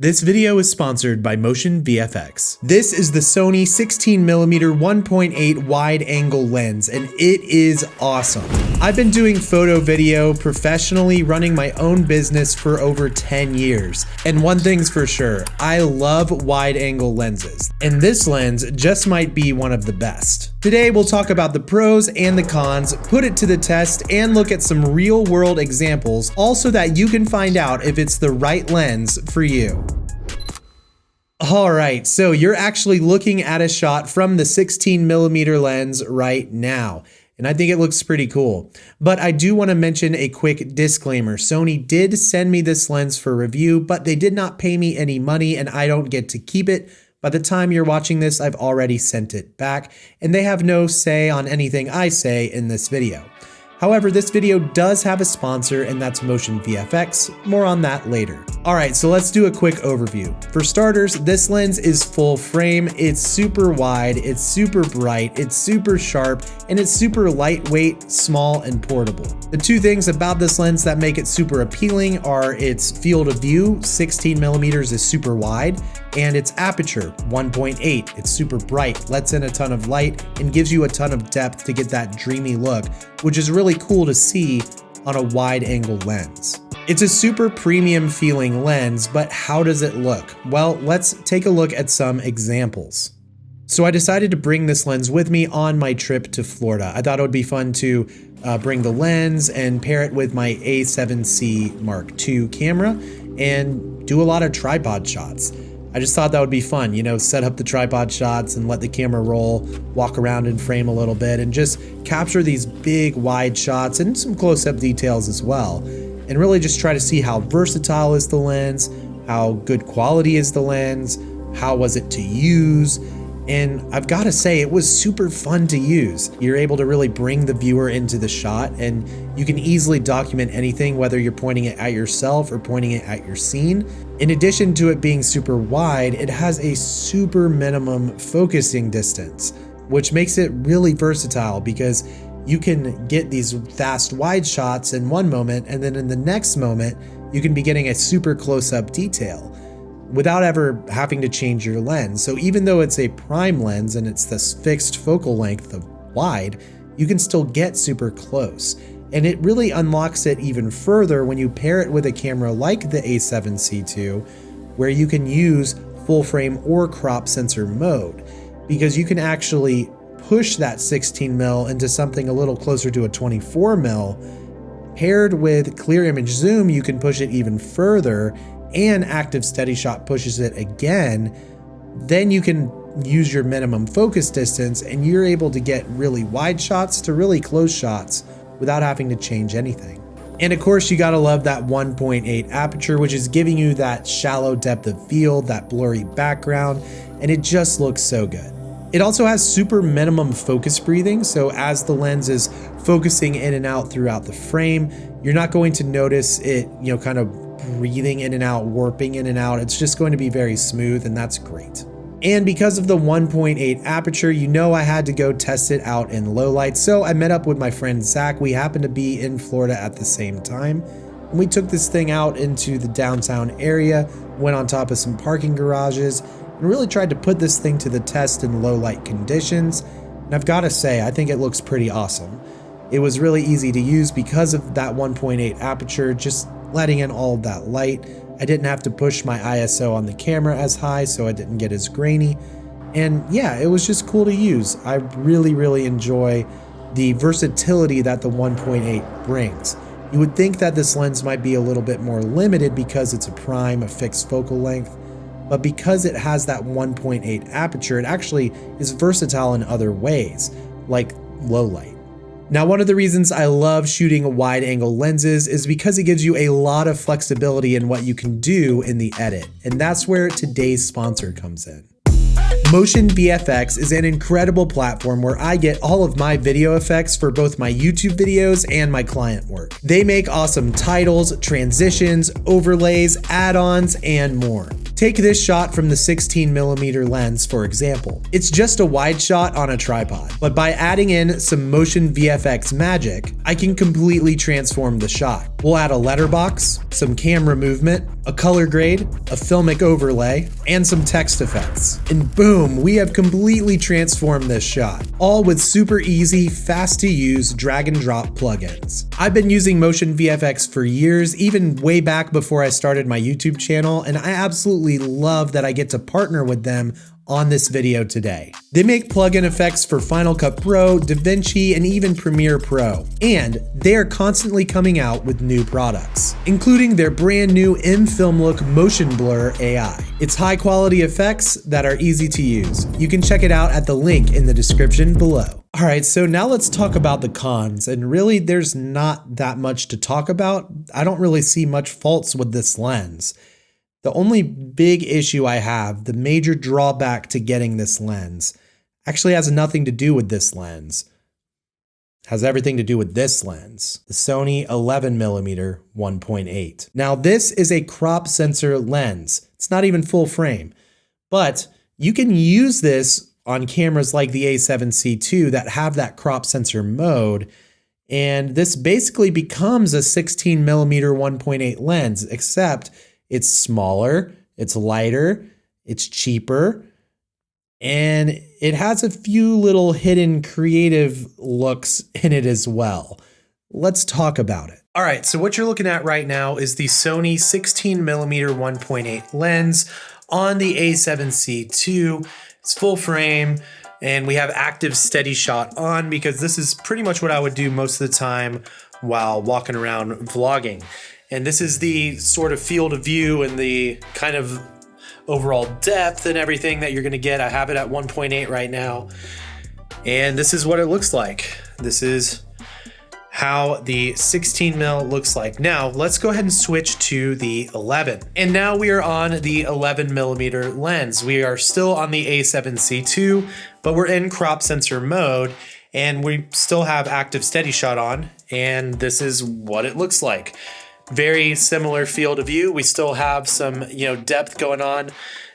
This video is sponsored by Motion VFX. This is the Sony 16mm 1.8 wide-angle lens, and it is awesome. I've been doing photo video professionally, running my own business for over 10 years. And one thing's for sure, I love wide-angle lenses, and this lens just might be one of the best. Today we'll talk about the pros and the cons, put it to the test, and look at some real-world examples, all so that you can find out if it's the right lens for you. All right, so you're actually looking at a shot from the 16mm lens right now, and I think it looks pretty cool. But I do want to mention a quick disclaimer. Sony did send me this lens for review, but they did not pay me any money and I don't get to keep it. By the time you're watching this, I've already sent it back, and they have no say on anything I say in this video. However, this video does have a sponsor, and that's Motion VFX. More on that later. All right, so let's do a quick overview. For starters, this lens is full frame, it's super wide, it's super bright, it's super sharp, and it's super lightweight, small, and portable. The two things about this lens that make it super appealing are its field of view, 16mm is super wide, and its aperture, 1.8. It's super bright, lets in a ton of light, and gives you a ton of depth to get that dreamy look, which is really cool to see on a wide angle lens. It's a super premium feeling lens, but how does it look? Well, let's take a look at some examples. So I decided to bring this lens with me on my trip to Florida. I thought it would be fun to bring the lens and pair it with my A7C Mark II camera and do a lot of tripod shots. I just thought that would be fun, you know, set up the tripod shots and let the camera roll, walk around in frame a little bit, and just capture these big wide shots and some close-up details as well. And really just try to see how versatile is the lens, how good quality is the lens, how was it to use. And I've got to say, it was super fun to use. You're able to really bring the viewer into the shot, and you can easily document anything, whether you're pointing it at yourself or pointing it at your scene. In addition to it being super wide, it has a super minimum focusing distance, which makes it really versatile because you can get these fast wide shots in one moment, and then in the next moment, you can be getting a super close-up detail without ever having to change your lens. So even though it's a prime lens and it's this fixed focal length of wide, you can still get super close. And it really unlocks it even further when you pair it with a camera like the A7C II, where you can use full frame or crop sensor mode, because you can actually push that 16mm into something a little closer to a 24mm. Paired with clear image zoom, you can push it even further, and active steady shot pushes it again. Then you can use your minimum focus distance and you're able to get really wide shots to really close shots without having to change anything. And of course, you gotta love that 1.8 aperture, which is giving you that shallow depth of field, that blurry background, and it just looks so good. It also has super minimum focus breathing, so as the lens is focusing in and out throughout the frame, you're not going to notice it, you know, kind of breathing in and out, warping in and out. It's just going to be very smooth, and that's great. And because of the 1.8 aperture, you know I had to go test it out in low light, so I met up with my friend Zach. We happened to be in Florida at the same time, and we took this thing out into the downtown area, went on top of some parking garages, and really tried to put this thing to the test in low light conditions. And I've got to say, I think it looks pretty awesome. It was really easy to use because of that 1.8 aperture, just letting in all of that light. I didn't have to push my ISO on the camera as high, so it didn't get as grainy. And yeah, it was just cool to use. I really enjoy the versatility that the 1.8 brings. You would think that this lens might be a little bit more limited because it's a prime, a fixed focal length, but because it has that 1.8 aperture, it actually is versatile in other ways, like low light. Now, one of the reasons I love shooting wide angle lenses is because it gives you a lot of flexibility in what you can do in the edit. And that's where today's sponsor comes in. Motion VFX is an incredible platform where I get all of my video effects for both my YouTube videos and my client work. They make awesome titles, transitions, overlays, add-ons, and more. Take this shot from the 16mm lens, for example. It's just a wide shot on a tripod, but by adding in some Motion VFX magic, I can completely transform the shot. We'll add a letterbox, some camera movement, a color grade, a filmic overlay, and some text effects. And boom, we have completely transformed this shot, all with super easy, fast to use drag and drop plugins. I've been using Motion VFX for years, even way back before I started my YouTube channel, and I absolutely love that I get to partner with them on this video today. They make plugin effects for Final Cut Pro, DaVinci, and even Premiere Pro. And they are constantly coming out with new products, including their brand new in-film look Motion Blur AI. It's high quality effects that are easy to use. You can check it out at the link in the description below. All right, so now let's talk about the cons, and really there's not that much to talk about. I don't really see much faults with this lens. The only big issue I have, the major drawback to getting this lens, actually has nothing to do with this lens. It has everything to do with this lens, the Sony 11mm 1.8. Now this is a crop sensor lens. It's not even full frame, but you can use this on cameras like the A7C II that have that crop sensor mode. And this basically becomes a 16mm 1.8 lens, except it's smaller, it's lighter, it's cheaper, and it has a few little hidden creative looks in it as well. Let's talk about it. All right, so what you're looking at right now is the Sony 16mm 1.8 lens on the A7C II. It's full frame, and we have active steady shot on because this is pretty much what I would do most of the time while walking around vlogging. And this is the sort of field of view and the kind of overall depth and everything that you're gonna get. I have it at 1.8 right now. And this is what it looks like. This is how the 16mm looks like. Now, let's go ahead and switch to the 11. And now we are on the 11mm lens. We are still on the A7C II, but we're in crop sensor mode, and we still have active steady shot on, and this is what it looks like. Very similar field of view. We still have some, depth going on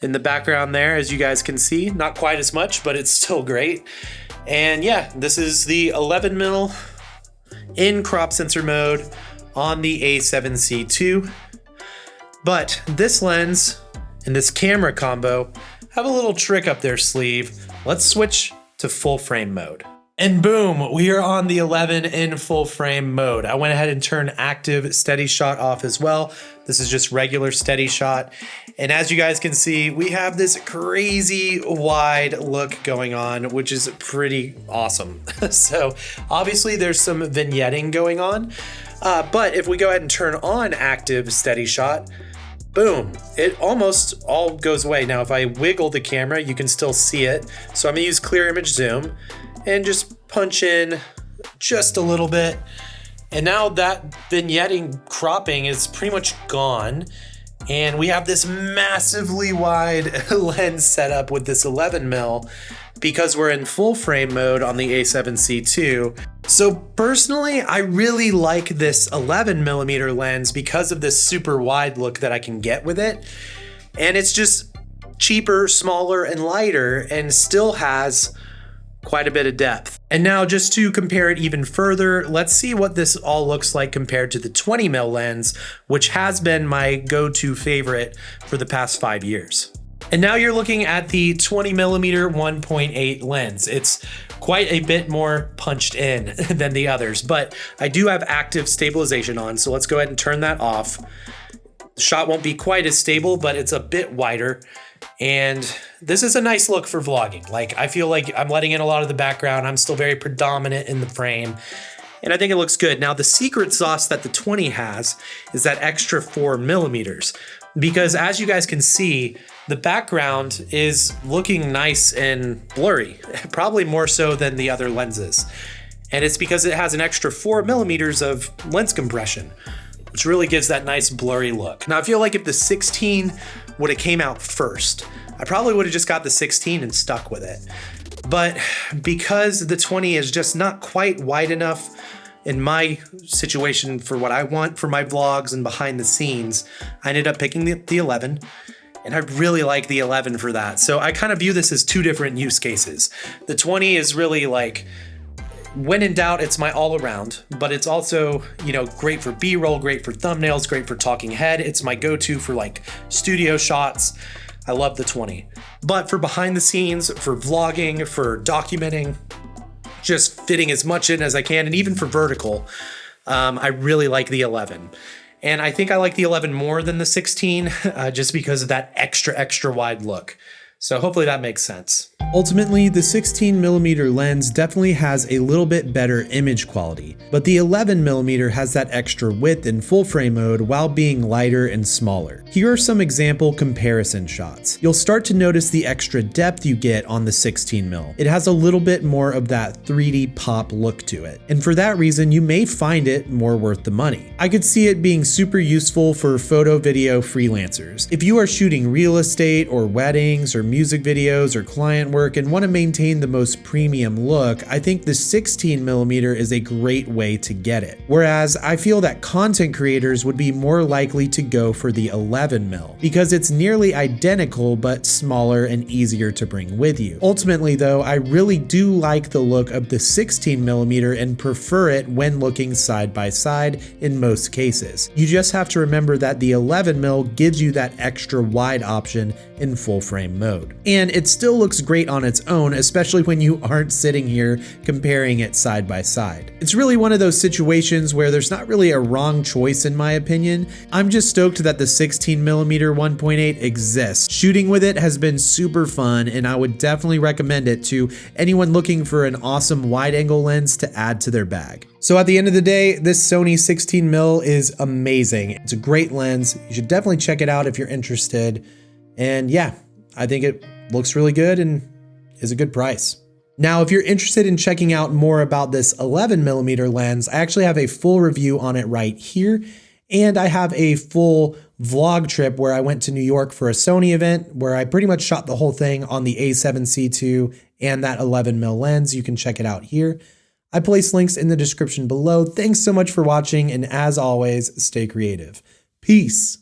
in the background there, as you guys can see. Not quite as much, but it's still great. And yeah, this is the 11mm in crop sensor mode on the A7C II. But this lens and this camera combo have a little trick up their sleeve. Let's switch to full frame mode. And boom, we are on the 11 in full frame mode. I went ahead and turned active steady shot off as well. This is just regular steady shot. And as you guys can see, we have this crazy wide look going on, which is pretty awesome. So obviously there's some vignetting going on, but if we go ahead and turn on active steady shot, boom, it almost all goes away. Now, if I wiggle the camera, you can still see it. So I'm gonna use clear image zoom and just punch in just a little bit. And now that vignetting cropping is pretty much gone. And we have this massively wide lens setup with this 11mm because we're in full frame mode on the A7C II. So personally, I really like this 11mm lens because of this super wide look that I can get with it. And it's just cheaper, smaller, and lighter, and still has quite a bit of depth. And now, just to compare it even further, let's see what this all looks like compared to the 20mm lens, which has been my go-to favorite for the past 5 years. And now you're looking at the 20mm 1.8 lens. It's quite a bit more punched in than the others, but I do have active stabilization on, so let's go ahead and turn that off. The shot won't be quite as stable, but it's a bit wider. And this is a nice look for vlogging. Like, I feel like I'm letting in a lot of the background. I'm still very predominant in the frame, and I think it looks good. Now, the secret sauce that the 20 has is that extra 4mm, because as you guys can see, the background is looking nice and blurry, probably more so than the other lenses. And it's because it has an extra 4mm of lens compression, which really gives that nice blurry look. Now, I feel like if the 16 would have came out first, I probably would have just got the 16 and stuck with it. But because the 20 is just not quite wide enough in my situation for what I want for my vlogs and behind the scenes, I ended up picking the 11. And I really like the 11 for that. So I kind of view this as two different use cases. The 20 is really like When in doubt, it's my all around, but it's also, you know, great for B-roll, great for thumbnails, great for talking head. It's my go-to for like studio shots. I love the 20. But for behind the scenes, for vlogging, for documenting, just fitting as much in as I can, and even for vertical, I really like the 11. And I think I like the 11 more than the 16, just because of that extra wide look. So hopefully that makes sense. Ultimately, the 16mm lens definitely has a little bit better image quality, but the 11mm has that extra width in full frame mode while being lighter and smaller. Here are some example comparison shots. You'll start to notice the extra depth you get on the 16mm. It has a little bit more of that 3D pop look to it, and for that reason, you may find it more worth the money. I could see it being super useful for photo video freelancers. If you are shooting real estate or weddings or music videos or client work and want to maintain the most premium look, I think the 16mm is a great way to get it. Whereas I feel that content creators would be more likely to go for the 11mm because it's nearly identical but smaller and easier to bring with you. Ultimately though, I really do like the look of the 16mm and prefer it when looking side by side in most cases. You just have to remember that the 11mm gives you that extra wide option in full frame mode. And it still looks great on its own, especially when you aren't sitting here comparing it side by side. It's really one of those situations where there's not really a wrong choice in my opinion. I'm just stoked that the 16mm 1.8 exists. Shooting with it has been super fun, and I would definitely recommend it to anyone looking for an awesome wide angle lens to add to their bag. So at the end of the day, this Sony 16mm is amazing. It's a great lens. You should definitely check it out if you're interested. And yeah, I think it looks really good and is a good price. Now, if you're interested in checking out more about this 11mm lens, I actually have a full review on it right here. And I have a full vlog trip where I went to New York for a Sony event where I pretty much shot the whole thing on the A7C II and that 11mm lens. You can check it out here. I place links in the description below. Thanks so much for watching, and as always, stay creative. Peace.